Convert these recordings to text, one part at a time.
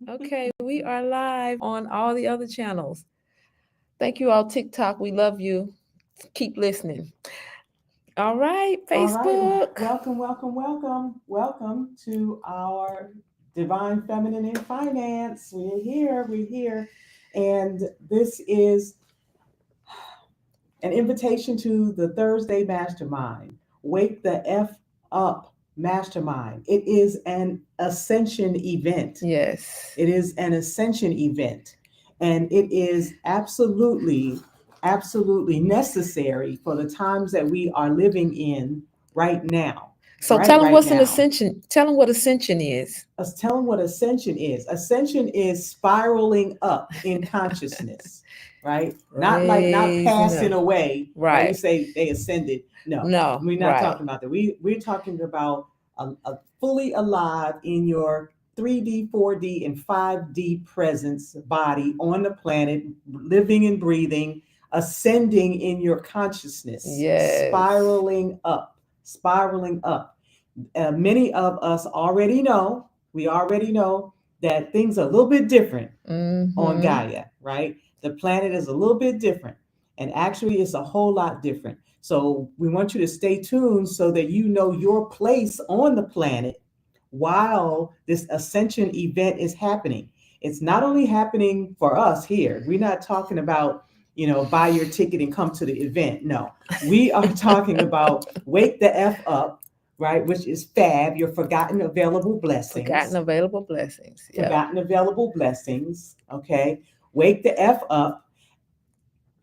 Okay, we are live on all the other channels. Thank you all, TikTok. We love you. Keep listening. All right, All right. Facebook. Welcome, welcome, welcome. Welcome to our Divine Feminine in Finance. We're here. We're here. And this is an invitation to the Thursday Mastermind. Wake the F up Mastermind. It is an ascension event. Yes. It is an ascension event. And it is absolutely, absolutely necessary for the times that we are living in right now. So tell them Right what's an now. ascension. Tell them what ascension is. Us tell them what ascension is. Ascension is spiraling up in consciousness, right? Not Raising passing up. away, right? We Right. say they ascended. No, No, we're not right. talking about that. We're talking about a fully alive in your 3D, 4D, and 5D presence body on the planet, living and breathing, ascending in your consciousness, Yes. spiraling up, spiraling up. Many of us already know, we already know that things are a little bit different on Mm-hmm. Gaia, right? The planet is a little bit different, and actually, it's a whole lot different. So, we want you to stay tuned so that you know your place on the planet while this ascension event is happening. It's not only happening for us here, we're not talking about, buy your ticket and come to the event. No, we are talking about wake the F up, right? Which is FAB, your forgotten available Forgotten blessings. available blessings. Yep. Forgotten available blessings. Okay. Wake the F up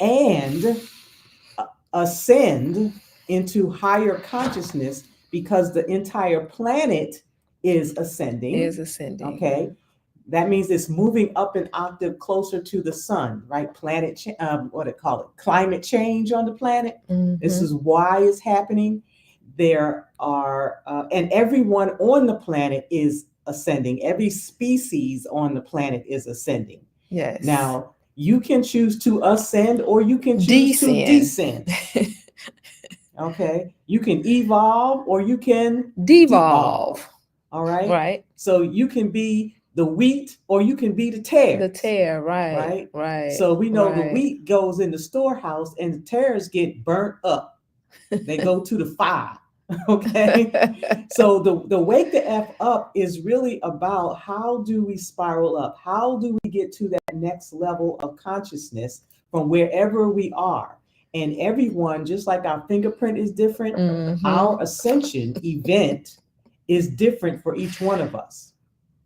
and ascend into higher consciousness because the entire planet is ascending. Is ascending. Okay. That means it's moving up an octave closer to the sun, right? What do they call it? Climate change on the planet. This Mm-hmm. is why it's happening. There are, and everyone on the planet is ascending. Every species on the planet is ascending. Yes. Now, you can choose to ascend or you can choose to Descend. descend. Okay. You can evolve or you can devolve. Devolve. All right. Right. So you can be the wheat or you can be the The tares. tear. Right. Right. Right. So we know the Right. wheat goes in the storehouse and the tares get burnt up. They go to the fire. Okay. So the wake the F up is really about how do we spiral up? How do we get to that next level of consciousness from wherever we are? And everyone, just like our fingerprint is different, Mm-hmm. our ascension event is different for each one of us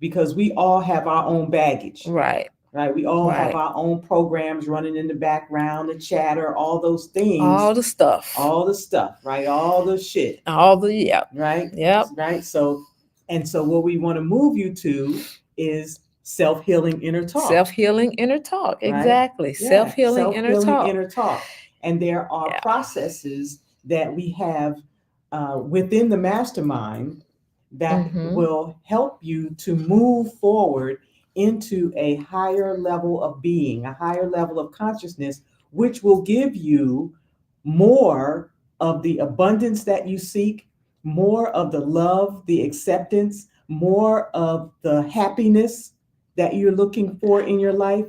because we all have our own baggage, Right. right? We all have Right. our own programs running in the background, the chatter, all those things, All the stuff. all the stuff, right? All the shit, All the yep. right? Yep. Right. So what we want to move you to is self-healing inner talk, Self-healing inner talk. right? Exactly. Yeah, Self-healing inner self-healing talk. inner talk. And there are Yeah. processes that we have within the mastermind that Mm-hmm. will help you to move forward into a higher level of being, a higher level of consciousness, which will give you more of the abundance that you seek, more of the love, the acceptance, more of the happiness that you're looking for in your life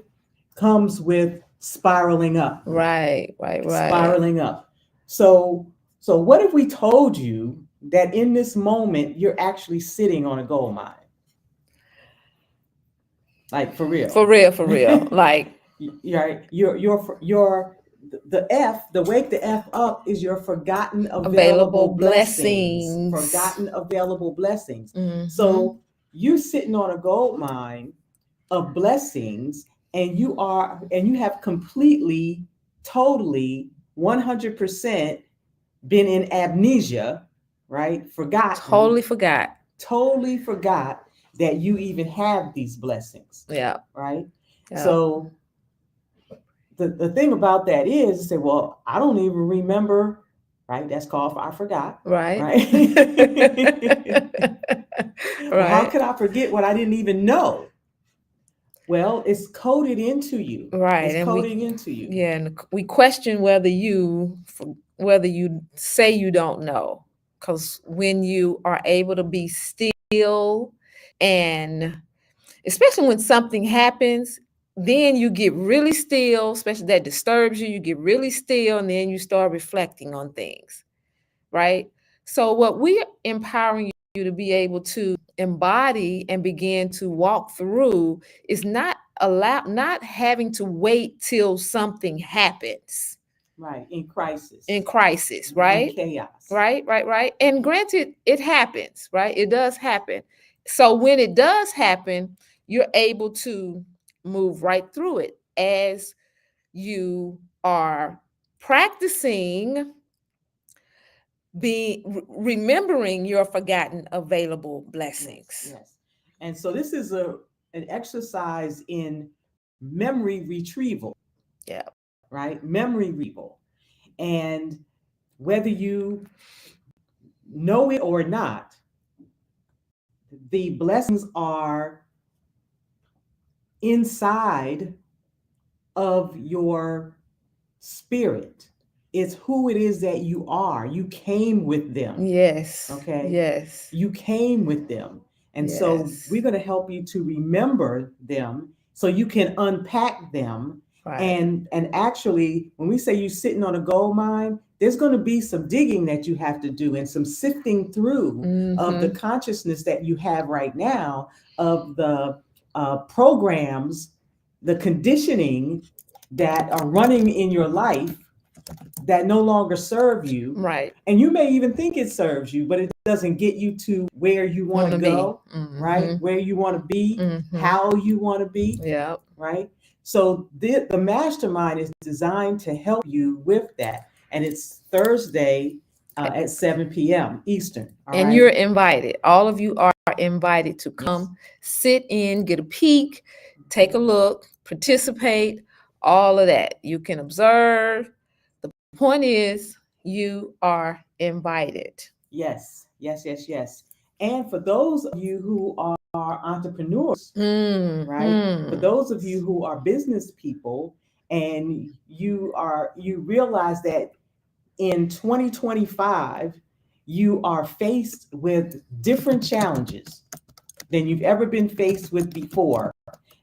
comes with spiraling up, Right. Right. Right. spiraling up. So, so what if we told you that in this moment you're actually sitting on a gold mine, like for real? For real. For real. Like Right, your the F, the wake the F up is your forgotten available available blessings, blessings. forgotten available blessings. Mm-hmm. So you're sitting on a gold mine of blessings and you have completely, totally, 100% been in amnesia, right? Forgotten, Totally forgot. totally forgot that you even have these blessings, Yeah. right? Yeah. So the thing about that is, say, well, I don't even remember, right? That's called I forgot, Right. right? Well, how Right. could I forget what I didn't even know? Well, it's coded into you. Right. It's And we coding into you. yeah, and we question whether you say you don't know, because when you are able to be still and especially when something happens, then you get really still, especially that disturbs you. You get really still, and then you start reflecting on things, right? So, what we're empowering you to be able to embody and begin to walk through is not having to wait till something happens. Right. In crisis. In crisis, In right? chaos. Right. And granted, it happens, right? It does happen. So when it does happen, you're able to move right through it as you are practicing remembering your forgotten available blessings. Yes. And so this is an exercise in memory retrieval. Yeah. Right? Memory retrieval. And whether you know it or not, the blessings are inside of your spirit. It's who it is that you are. You came with them. Yes. Okay. Yes. You came with them. And so we're going to help you to remember them so you can unpack them. Right. And actually, when we say you're sitting on a gold mine, there's going to be some digging that you have to do and some sifting through of the consciousness that you have right now, of the programs, the conditioning that are running in your life that no longer serve you. Right. And you may even think it serves you, but it doesn't get you to where you want to go, right? Where you want to be, how you want to be. Yeah. Right. So the mastermind is designed to help you with that. And it's Thursday at 7 p.m. Eastern. And you're invited. All of you are invited to come, sit in, get a peek, take a look, participate, all of that. You can observe. The point is, you are invited. Yes. And for those of you who are entrepreneurs, right? For those of you who are business people, and you realize that in 2025, you are faced with different challenges than you've ever been faced with before.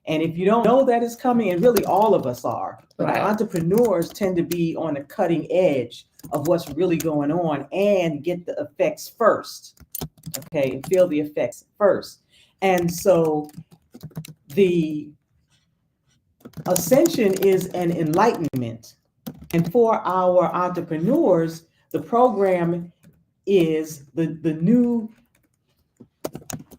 And if you don't know that it's coming, and really all of us are, but the entrepreneurs tend to be on the cutting edge of what's really going on and get the effects first. Okay, and feel the effects first. And so the ascension is an enlightenment. And for our entrepreneurs, the program is the new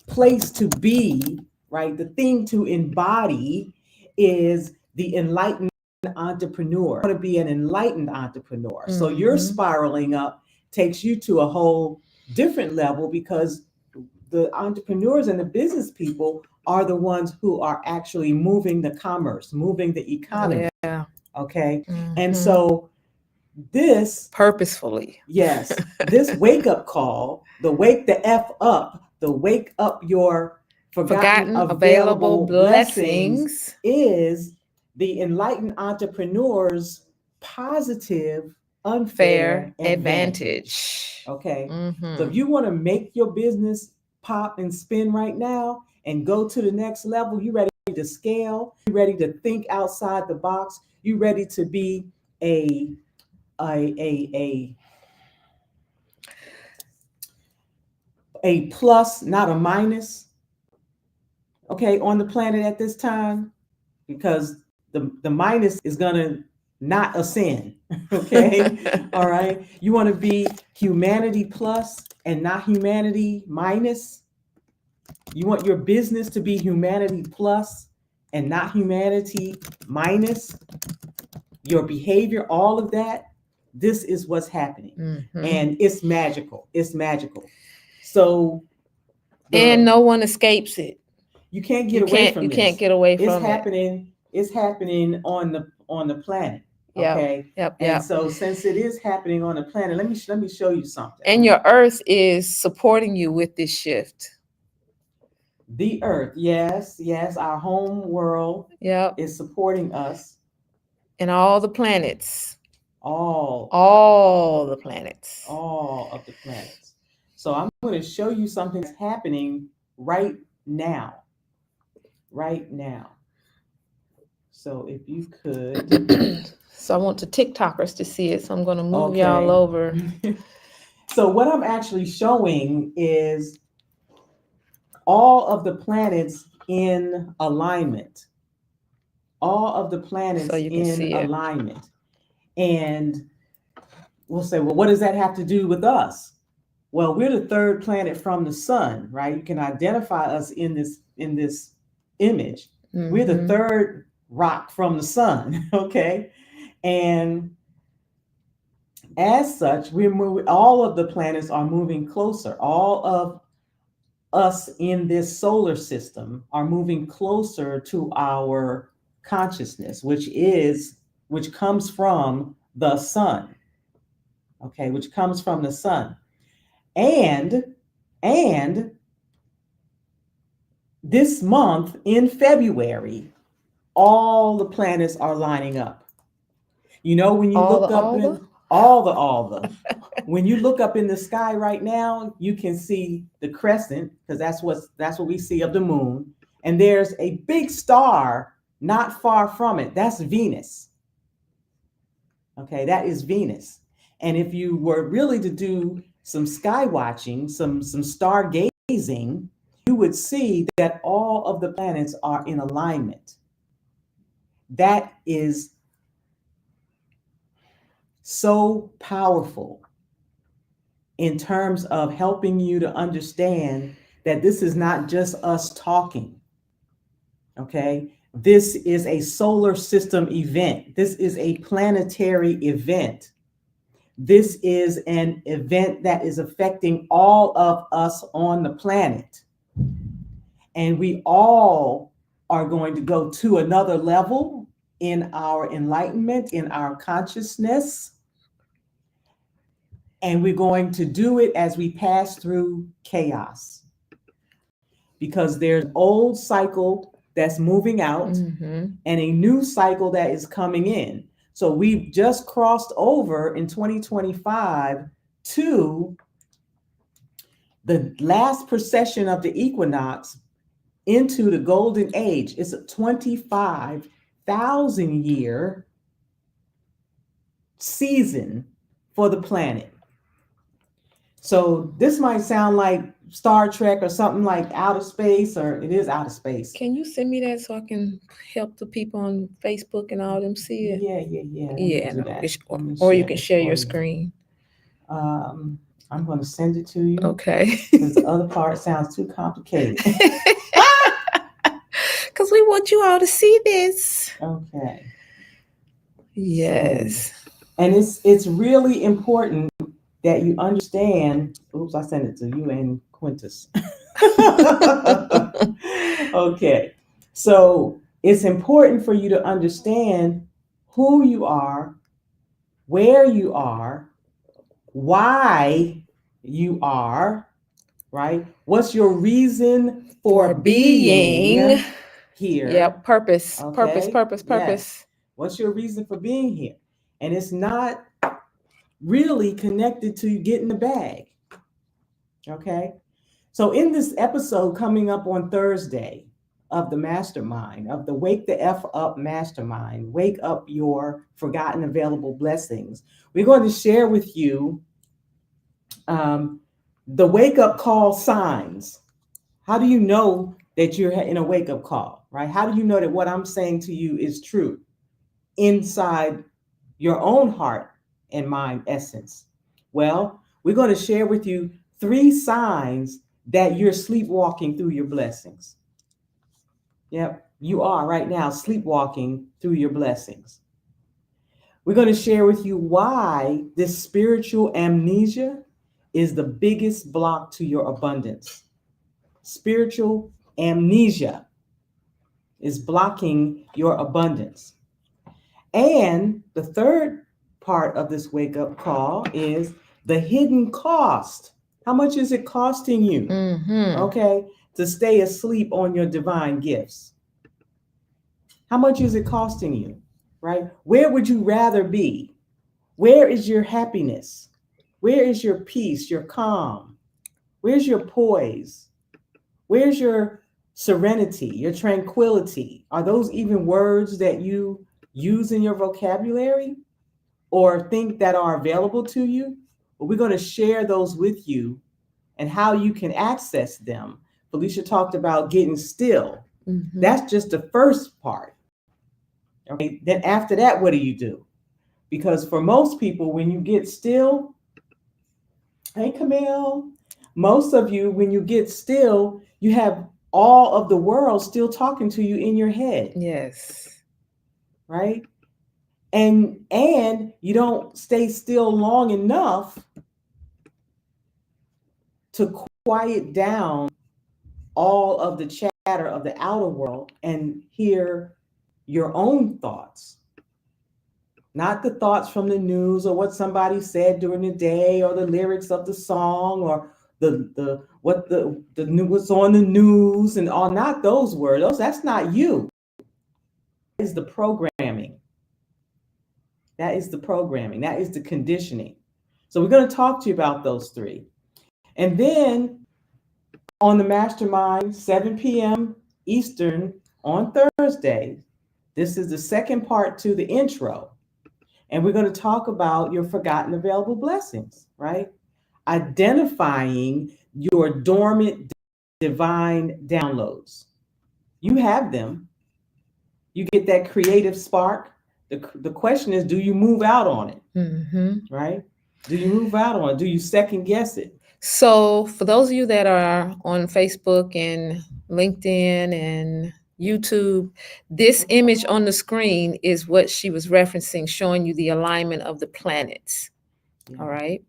place to be, right? The thing to embody is the enlightened entrepreneur. You want to be an enlightened entrepreneur. So your spiraling up takes you to a whole different level, because the entrepreneurs and the business people are the ones who are actually moving the commerce, moving the economy. Yeah. Okay. And so this purposefully, yes, this wake up call, the wake the F up, the wake up your forgotten available blessings, is the enlightened entrepreneur's positive unfair advantage. Okay. So if you want to make your business pop and spin right now and go to the next level, you ready to scale, you ready to think outside the box, you ready to be a plus, not a minus, okay, on the planet at this time, because the minus is gonna not ascend. Okay. All right. You want to be humanity plus and not humanity minus. You want your business to be humanity plus and not humanity minus. Your behavior, all of that, this is what's happening. And it's magical. It's magical. So and no one escapes it. You can't get away from this. You can't get away from it. It's happening on the planet. Okay. Yep. And so since it is happening on the planet, let me show you something. And your earth is supporting you with this shift. The earth, yes, our home world is supporting us. And all the planets. All the planets. All of the planets. So I'm going to show you something that's happening right now. right now. So if you could. So I want the TikTokers to see it. So I'm going to move y'all Okay. over. So what I'm actually showing is all of the planets in alignment. All of the planets So you can in see it. alignment. And we'll say, well, what does that have to do with us? Well, we're the third planet from the sun, right? You can identify us in this image. We're the third rock from the sun, okay? And as such, we're moving, all of the planets are moving closer. All of us in this solar system are moving closer to our consciousness, which comes from the sun. Okay, which comes from the sun. And this month in February, all the planets are lining up. You know, when you look up in all the when you look up in the sky right now, you can see the crescent, because that's what we see of the moon. And there's a big star not far from it. That's Venus. Okay, that is Venus. And if you were really to do some sky watching, some stargazing, you would see that all of the planets are in alignment. That is so powerful in terms of helping you to understand that this is not just us talking. Okay, this is a solar system event. This is a planetary event. This is an event that is affecting all of us on the planet. And we all are going to go to another level in our enlightenment, in our consciousness. And we're going to do it as we pass through chaos. Because there's an old cycle that's moving out and a new cycle that is coming in. So we've just crossed over in 2025 to the last precession of the equinox into the golden age. It's a 25,000 year season for the planet. So this might sound like Star Trek or something like outer space, or it is outer space. Can you send me that so I can help the people on Facebook and all them see it? Yeah. Yeah, or you can share your screen. I'm going to send it to you. Okay. Because the other part sounds too complicated. Because we want you all to see this. Okay. Yes. And it's really important that you understand. Oops, I sent it to you and Quintus. Okay. So it's important for you to understand who you are, where you are, why you are, right? What's your reason for being here? Yep, purpose, Okay? purpose. Yes. What's your reason for being here? And it's not really connected to getting the bag. Okay? So in this episode coming up on Thursday of the Mastermind, of the Wake the F Up Mastermind, Wake Up Your Forgotten Available Blessings, we're going to share with you the wake up call signs. How do you know that you're in a wake up call, right? How do you know that what I'm saying to you is true inside your own heart and mind essence? Well, we're going to share with you 3 signs that you're sleepwalking through your blessings. Yep, you are right now sleepwalking through your blessings. We're going to share with you why this spiritual amnesia is the biggest block to your abundance. Spiritual amnesia is blocking your abundance. And the third part of this wake up call is the hidden cost. How much is it costing you, okay, to stay asleep on your divine gifts? How much is it costing you, right? Where would you rather be? Where is your happiness? Where is your peace, your calm? Where's your poise? Where's your serenity, your tranquility. Are those even words that you use in your vocabulary or think that are available to you? Well, we're going to share those with you and how you can access them. Felicia talked about getting still. Mm-hmm. That's just the first part. Okay. Then after that, what do you do? Because for most people, when you get still, hey, Camille, most of you, when you get still, you have all of the world still talking to you in your head. Yes. Right? And you don't stay still long enough to quiet down all of the chatter of the outer world and hear your own thoughts, not the thoughts from the news or what somebody said during the day or the lyrics of the song or what's on the news and all. Not those words. That's not you. That is the programming. That is the programming. That is the conditioning. So we're going to talk to you about those three. And then on the Mastermind, 7 p.m. Eastern on Thursday, this is the second part to the intro. And we're going to talk about your forgotten available blessings, right? Identifying your dormant divine downloads. You have them. You get that creative spark. The question is, do you move out on it? Mm-hmm. Right? Do you move out on it? Do you second guess it? So for those of you that are on Facebook and LinkedIn and YouTube, this image on the screen is what she was referencing, showing you the alignment of the planets. Yeah. All right.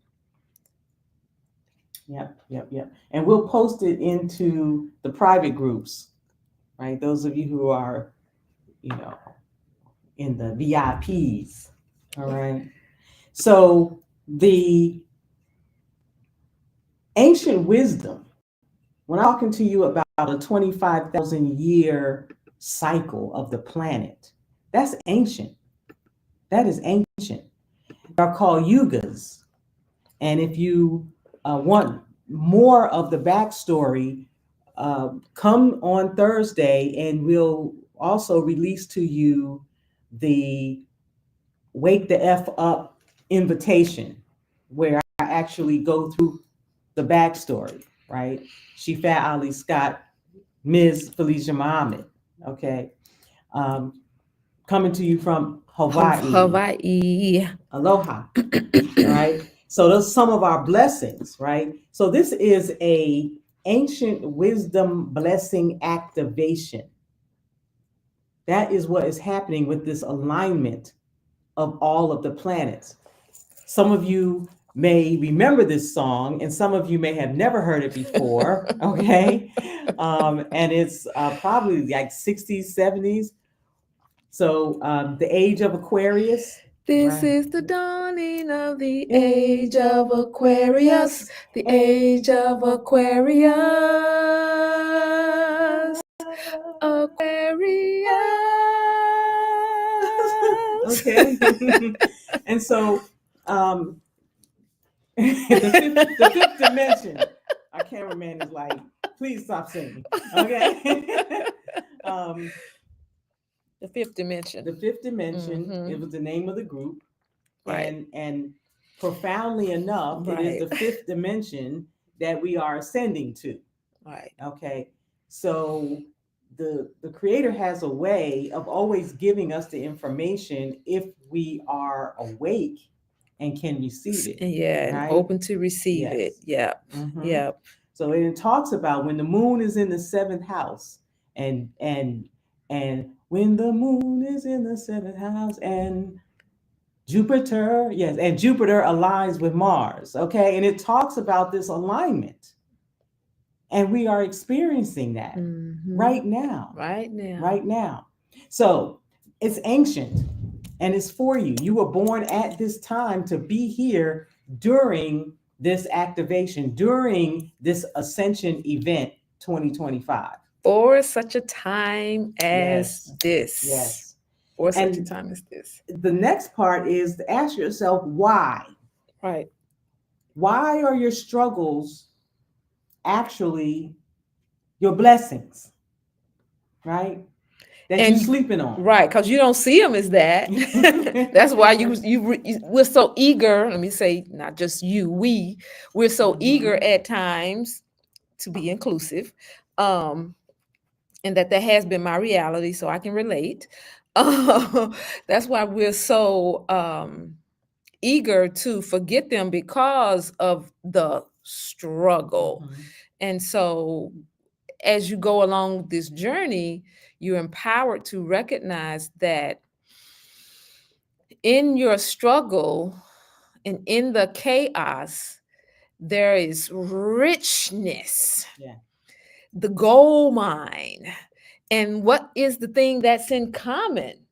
Yep. And we'll post it into the private groups, right? Those of you who are, in the VIPs. All right. So the ancient wisdom, when I'm talking to you about a 25,000 year cycle of the planet, that's ancient. That is ancient. They're called yugas. And if you want more of the backstory, come on Thursday and we'll also release to you the Wake the F Up invitation, where I actually go through the backstory, right? Shifa Ali Scott, Ms. Felicia Muhammad, okay? Coming to you from Hawaii. Hawaii. Aloha, all right? So those are some of our blessings, right? So this is a ancient wisdom blessing activation. That is what is happening with this alignment of all of the planets. Some of you may remember this song, and some of you may have never heard it before, okay? And it's probably like 60s, 70s. So the age of Aquarius. This right? is the dawning of the age of Aquarius, the age of Aquarius. Aquarius. Okay. And so the fifth dimension, our cameraman is like, please stop singing. Okay. The fifth dimension. The fifth dimension, Mhm. it was the name of the group. Right. And profoundly enough, it is the fifth dimension that we are ascending to. Right. Okay. So the creator has a way of always giving us the information if we are awake and can receive it. Yeah, and right? open to receive it. Yes. Yep. Mhm. Yep. So it talks about when the moon is in the seventh house, and when the moon is in the seventh house, and Jupiter, yes, and Jupiter aligns with Mars. Okay, and it talks about this alignment, and we are experiencing that right now. Right now. Right now. So it's ancient and it's for you. You were born at this time to be here during this activation, during this ascension event 2025. For such a time as this. Yes. For such a time as this. The next part is to ask yourself why. Right. Why are your struggles actually your blessings? right? That And you're sleeping on. right, because you don't see them as that. That's why we're so eager. Let me say, not just you, we're so eager at times to be inclusive, and that has been my reality, so I can relate. That's why we're so eager to forget them because of the struggle. And so as you go along this journey, you're empowered to recognize that in your struggle and in the chaos, there is richness. Yeah. The gold mine. And what is the thing that's in common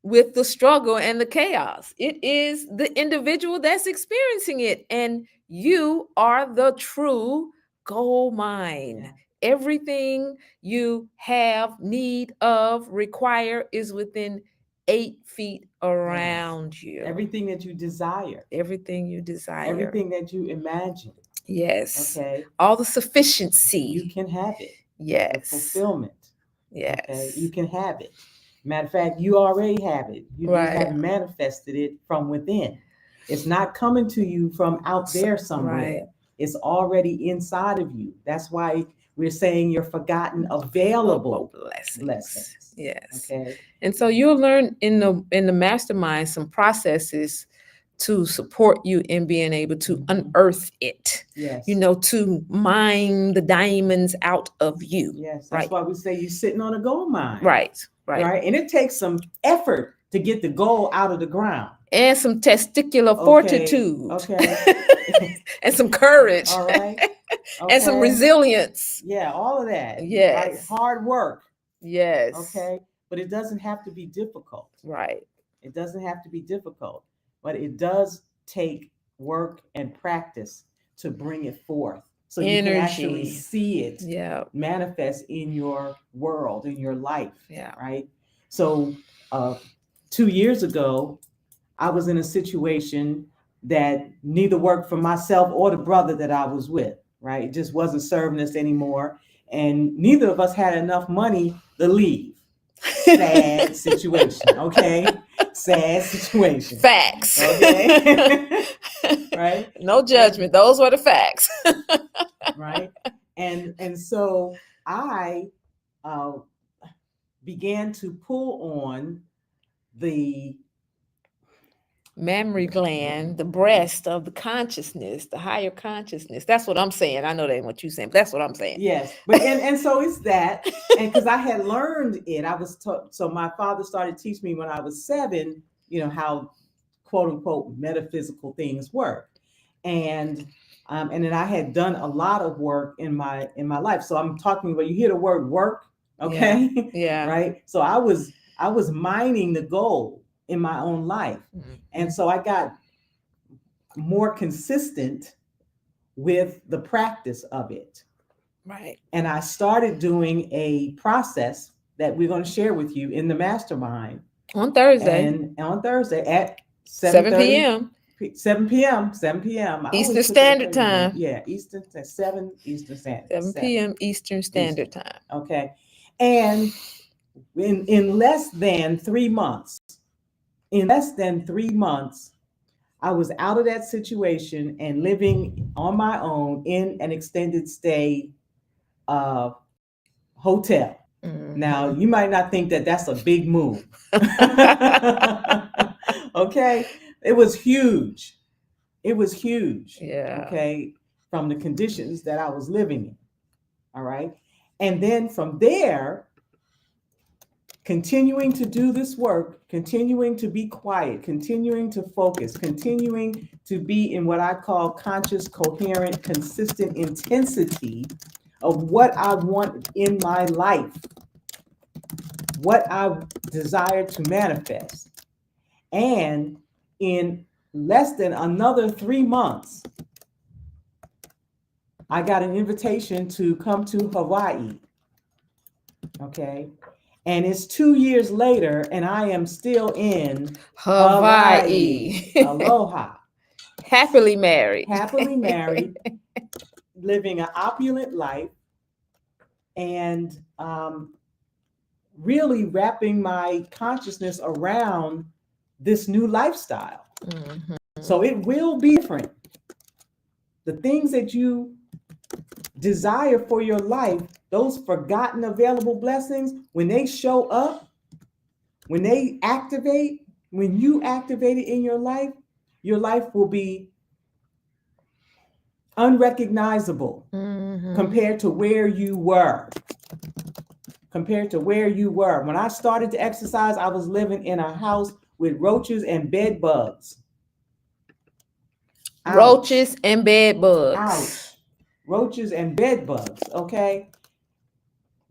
with the struggle and the chaos? It is the individual that's experiencing it. And you are the true gold mine. Yeah. Everything you have need of, require, is within 8 feet around you. Everything that you desire. Everything you desire. Everything that you imagine. Yes. Okay. All the sufficiency. You can have it. Yes. The fulfillment. Yes. Okay. You can have it. Matter of fact, you already have it. You just haven't manifested it from within. It's not coming to you from out there somewhere. Right. It's already inside of you. That's why we're saying you're forgotten available blessings. Yes. Okay. And so you'll learn in the mastermind some processes to support you in being able to unearth it. Yes. To mine the diamonds out of you. Yes. That's why we say you're sitting on a gold mine. Right. And it takes some effort to get the gold out of the ground. And some testicular fortitude. Okay. And some courage. All right. Okay. And some resilience. Yeah, all of that. Yes. Right? Hard work. Yes. Okay. But it doesn't have to be difficult. Right. It doesn't have to be difficult. But it does take work and practice to bring it forth. So you can actually see it manifest in your world, in your life. Yeah. Right. So 2 years ago, I was in a situation that neither worked for myself or the brother that I was with. Right. It just wasn't serving us anymore. And neither of us had enough money to leave. Sad situation. Okay. Sad situation. Facts. Okay. Right. No judgment. Those were the facts. Right. And so I began to pull on the mammary gland, the breast of the consciousness, the higher consciousness. That's what I'm saying. I know that ain't what you're saying, but that's what I'm saying. Yes. But and so it's that. And because I had learned it, I was taught. So my father started teaching me when I was 7, how quote unquote metaphysical things work. And then I had done a lot of work in my life. So I'm talking about, you hear the word work, okay? Yeah. Right. So I was mining the gold in my own life. Mm-hmm. And so I got more consistent with the practice of it. Right. And I started doing a process that we're going to share with you in the mastermind on Thursday. And on Thursday at 7 p.m. 7 p.m. Eastern Standard Time. Yeah, Eastern 7 Eastern Standard. 7 p.m. Eastern Standard Time. Okay. And in less than 3 months, I was out of that situation and living on my own in an extended stay hotel. Mm-hmm. Now, you might not think that that's a big move. Okay. It was huge. Yeah. Okay. From the conditions that I was living in. All right. And then from there, continuing to do this work, continuing to be quiet, continuing to focus, continuing to be in what I call conscious, coherent, consistent intensity of what I want in my life, what I desire to manifest. And in less than another 3 months, I got an invitation to come to Hawaii. Okay. And it's 2 years later, and I am still in Hawaii. Aloha. Happily married. Living an opulent life. And really wrapping my consciousness around this new lifestyle. Mm-hmm. So it will be different. The things that you desire for your life, those forgotten available blessings, when they show up, when they activate, when you activate it in your life will be unrecognizable Mm-hmm. compared to where you were. Compared to where you were. When I started to exercise, I was living in a house with roaches and bed bugs. Ouch. Roaches and bed bugs. Ouch. Roaches and bed bugs, okay?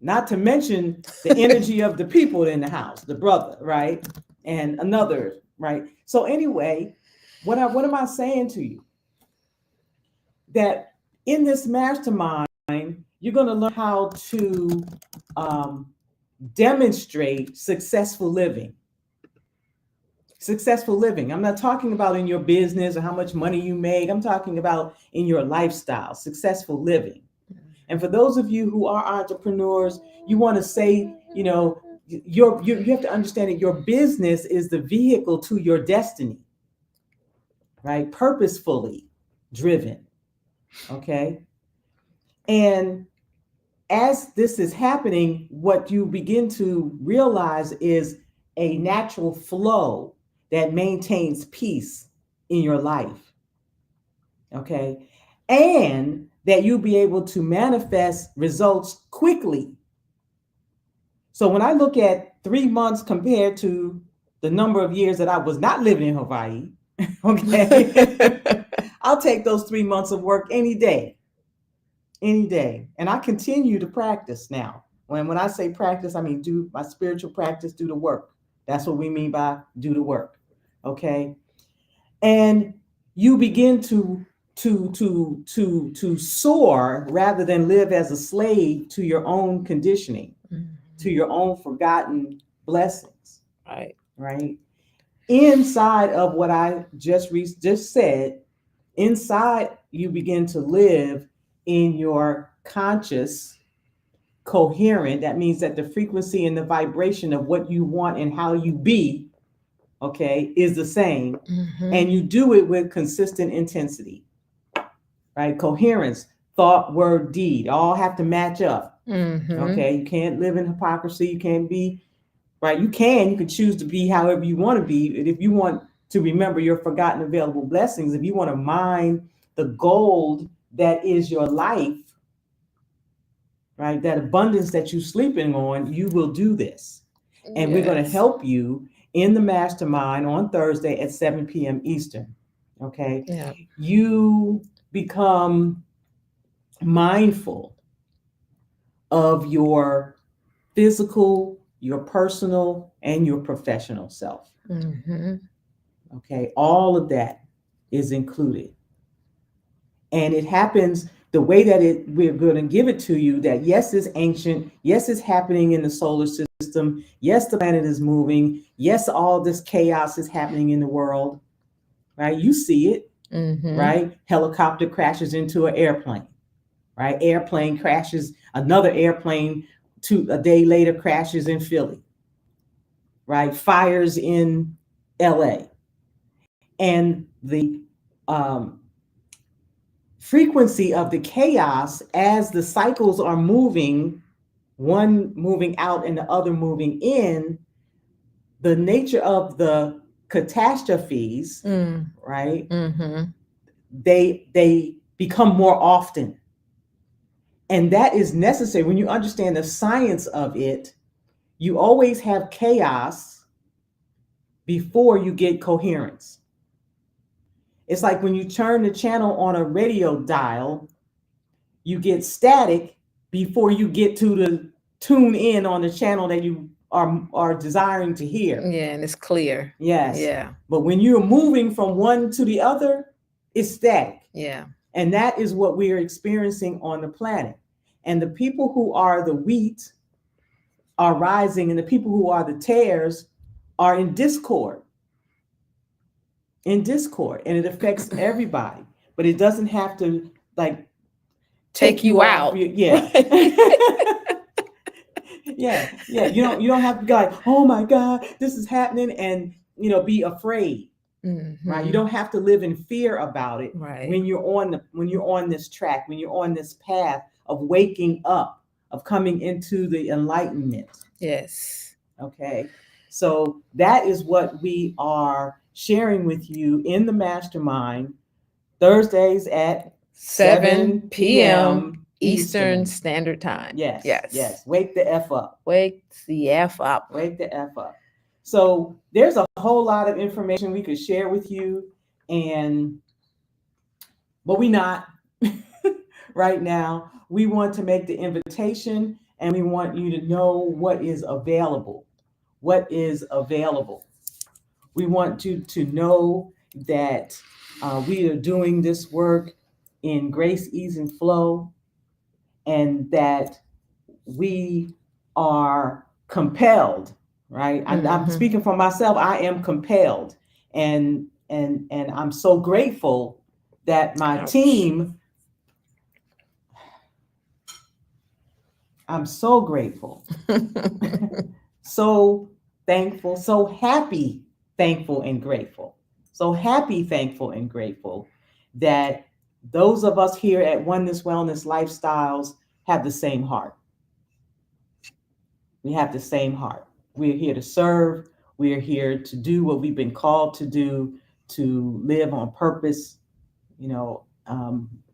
Not to mention the energy of the people in the house, the brother, right? And another, right? So anyway, what am I saying to you? That in this mastermind, you're going to learn how to demonstrate successful living. Successful living. I'm not talking about in your business or how much money you make. I'm talking about in your lifestyle, successful living. And for those of you who are entrepreneurs, you want to say, you know, you have to understand that your business is the vehicle to your destiny, right? Purposefully driven. Okay. And as this is happening, what you begin to realize is a natural flow that maintains peace in your life. Okay. And that you'll be able to manifest results quickly. So when I look at 3 months compared to the number of years that I was not living in Hawaii, okay, I'll take those 3 months of work any day. Any day. And I continue to practice now. When I say practice, I mean do my spiritual practice, do the work. That's what we mean by do the work. Okay. And you begin to soar rather than live as a slave to your own conditioning, to your own forgotten blessings. Right. Right. Inside of what I just said, inside you begin to live in your conscious coherent. That means that the frequency and the vibration of what you want and how you be, okay, is the same. Mm-hmm. And you do it with consistent intensity, right? Coherence, thought, word, deed, all have to match up. Mm-hmm. Okay. You can't live in hypocrisy. You can't be, right? You can choose to be however you want to be. And if you want to remember your forgotten available blessings, if you want to mine the gold that is your life, right? That abundance that you're sleeping on, you will do this. And we're going to help you in the mastermind on Thursday at 7 p.m. Eastern. Okay. Yeah. You become mindful of your physical, your personal, and your professional self. Mm-hmm. Okay. All of that is included. And it happens the way that we're going to give it to you, that yes, it's ancient. Yes, it's happening in the solar system. Yes, the planet is moving. Yes, all this chaos is happening in the world, right? You see it, right? Helicopter crashes into an airplane, right? Airplane crashes, another airplane a day later crashes in Philly, right? Fires in LA. And the frequency of the chaos as the cycles are moving, one moving out and the other moving in, the nature of the catastrophes, right? Mm-hmm. They become more often. And that is necessary. When you understand the science of it, you always have chaos before you get coherence. It's like when you turn the channel on a radio dial, you get static before you get to the tune in on the channel that you are desiring to hear. Yeah, and it's clear. Yes. Yeah. But when you're moving from one to the other, it's static. Yeah. And that is what we are experiencing on the planet. And the people who are the wheat are rising, and the people who are the tares are in discord. In discord. And it affects everybody. But it doesn't have to like take you out. Yeah. Yeah, yeah. You don't have to be like, oh my God, this is happening, and be afraid, right? You Mm-hmm. don't have to live in fear about it Right. when you're on this track, when you're on this path of waking up, of coming into the enlightenment. Yes. Okay. So that is what we are sharing with you in the mastermind Thursdays at 7 7 p.m. p.m. Eastern Eastern. Standard Time. Yes, Yes. yes. Wake the F up. Wake the F up. Wake the F up. So there's a whole lot of information we could share with you, and but we not right now. We want to make the invitation, and we want you to know what is available. What is available. We want you to know that we are doing this work in grace, ease, and flow, and that we are compelled, right? I'm Mm-hmm. speaking for myself. I am compelled, and I'm so grateful that my Ouch. team. I'm so grateful, so thankful, so happy, thankful, and grateful. So happy, thankful, and grateful that those of us here at Oneness Wellness Lifestyles have the same heart. We have the same heart. We're here to serve. We are here to do what we've been called to do, to live on purpose,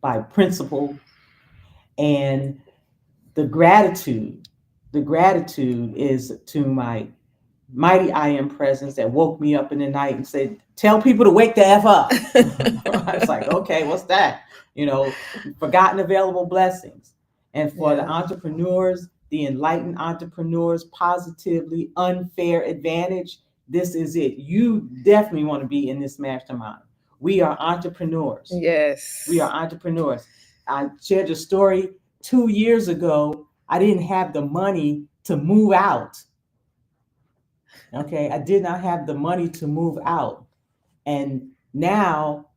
by principle. And the gratitude, the gratitude is to my mighty I am presence that woke me up in the night and said, tell people to wake the F up. I was like, okay, what's that? Forgotten available blessings. And for the Yeah. entrepreneurs, the enlightened entrepreneurs, positively unfair advantage, this is it. You definitely want to be in this mastermind. We are entrepreneurs. Yes. We are entrepreneurs. I shared a story 2 years ago. I didn't have the money to move out. Okay, I did not have the money to move out. And now,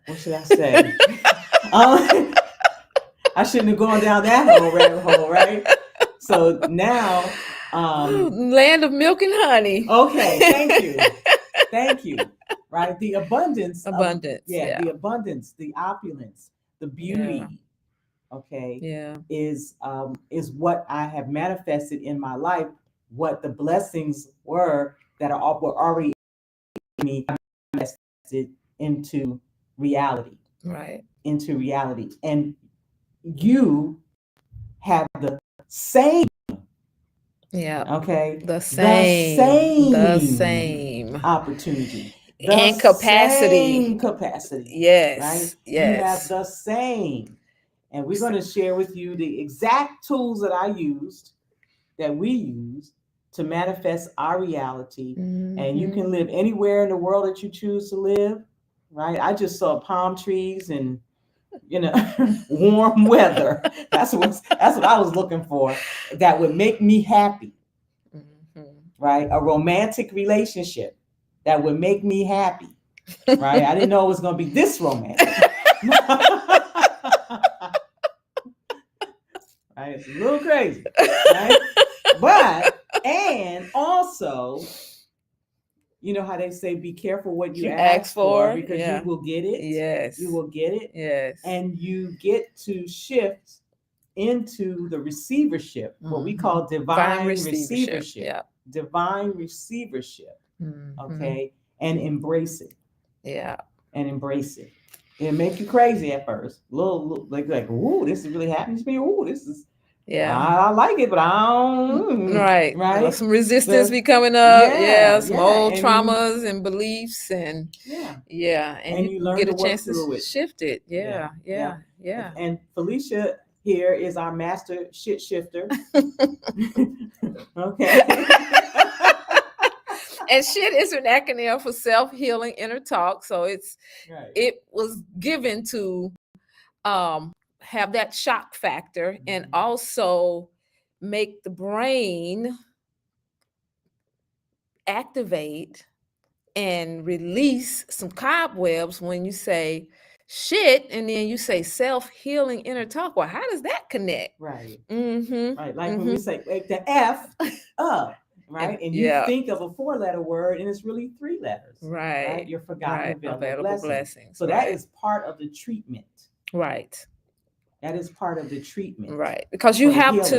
what should I say? um, I shouldn't have gone down that whole rabbit hole, right? So now, Land of milk and honey. okay, thank you. Thank you. Right? The abundance of, Abundance. yeah, Yeah. the abundance, the opulence, the beauty, okay, Yeah. is what I have manifested in my life, what the blessings were that were already in me manifested into reality, Right. into reality. And you have the same, Yeah. okay, The the same. The same same. opportunity, the And capacity. same capacity, right? Yes. You have Yes. the same. And we're going to share with you the exact tools that I used, that we use to manifest our reality. And you Mm-hmm. can live anywhere in the world that you choose to live, right? I just saw palm trees and warm weather. That's what I was looking for. That would make me happy, Mm-hmm. right? A romantic relationship that would make me happy, right? I didn't know it was going to be this romantic. Right? It's a little crazy, right? But, and also, you know how they say, be careful what you You ask for, because yeah. you will get it. Yes. You will get it. Yes. And you get to shift into the receivership, what we call divine receivership. Yeah. Divine receivership. Mm-hmm. Okay. And embrace it. Yeah. And embrace it. It'll make you crazy at first. Little like, ooh, this is really happening to me. Ooh, this is, Yeah. I like it, but I don't. Right. Right. Some resistance be coming up. Yeah. Some old And traumas and beliefs and and you you learn get to a work chance to through it. shift it. Yeah. And Felicia here is our master shit shifter. Okay. And shit is an acronym for self-healing inner talk. So it was given to have that shock factor and also make the brain activate and release some cobwebs when you say shit, and then you say self-healing inner talk. Well, how does that connect? Right. Mm-hmm. Right. Like when we say like the F up, right? And you yeah. think of a 4-letter word and it's really 3 letters. Right. Right. Your forgotten available blessings. blessings. So right. that is part of the treatment. Right. That is part of the treatment. Right. Because you for the have healing.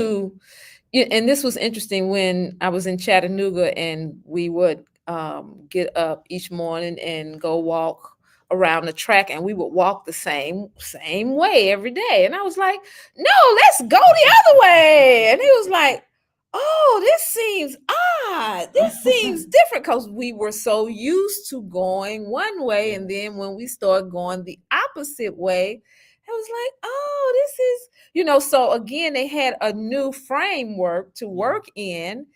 to, and this was interesting when I was in Chattanooga and we would get up each morning and go walk around the track, and we would walk the same way every day. And I was like, no, let's go the other way. And he was like, oh, this seems odd. This seems different, because we were so used to going one way. And then when we started going the opposite way, I was like, oh, this is, so again, they had a new framework to work in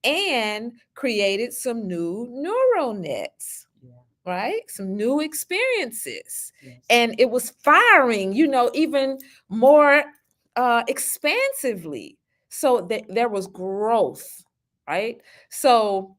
and created some new neural nets, right? Some new experiences. And it was firing, even more expansively. So there was growth, right? So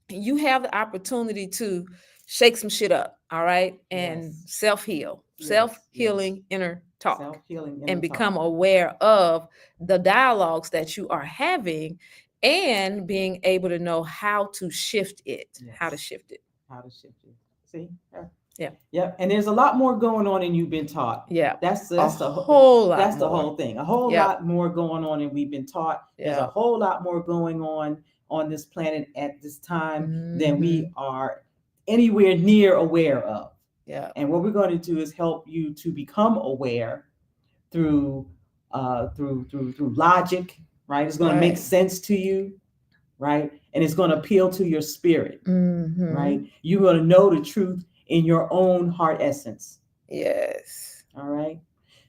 you have the opportunity to shake some shit up, all right? And self-heal, self-healing inner talk. Self-healing inner and become aware of the dialogues that you are having, and being able to know how to shift it. How to shift it. See? Yeah. Yep. And there's a lot more going on than you've been taught. Yeah. That's a the whole lot. That's more. the whole thing. A whole lot more going on than we've been taught. There's a whole lot more going on this planet at this time than we are anywhere near aware of. Yeah. And what we're going to do is help you to become aware through logic, right? It's going to make sense to you, right? And it's going to appeal to your spirit, right? You're going to know the truth in your own heart essence. Yes. All right.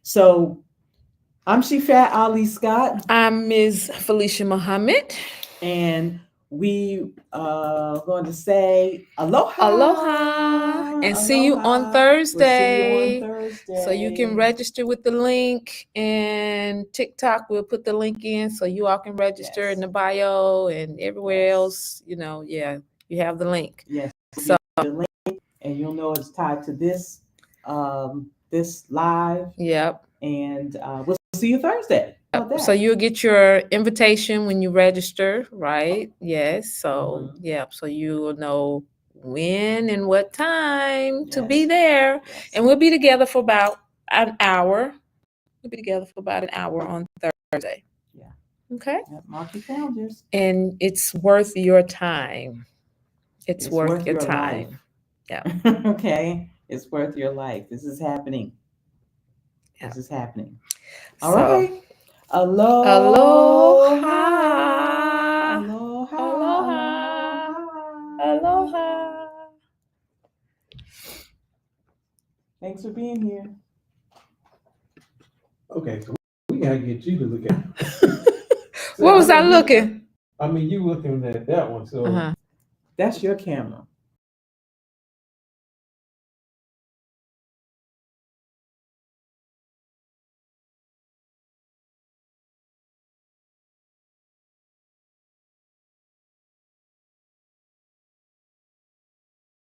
So I'm Shifat Ali Scott. I'm Ms. Felicia Muhammad. And we are going to say aloha. Aloha. And see you on Thursday. We'll see you on Thursday. So you can register with the link, and TikTok, we'll put the link in so you all can register in the bio, and everywhere else, you have the link. Yes. So the link, and you'll know it's tied to this live. Yep. And we'll see you Thursday. So you'll get your invitation when you register, right? Yes. So so you will know when and what time to be there. And we'll be together for about an hour. We'll be together for about an hour on Thursday. Yeah. Okay. Mark your calendars. And it's worth your time. It's worth your time. Life. Yeah. Okay. It's worth your life. This is happening. Yeah. This is happening. All right. Aloha. Aloha. Aloha. Aloha. Aloha. Thanks for being here. Okay, so we gotta get you to look at it. What was I looking? I mean, you looking at that one, so That's your camera.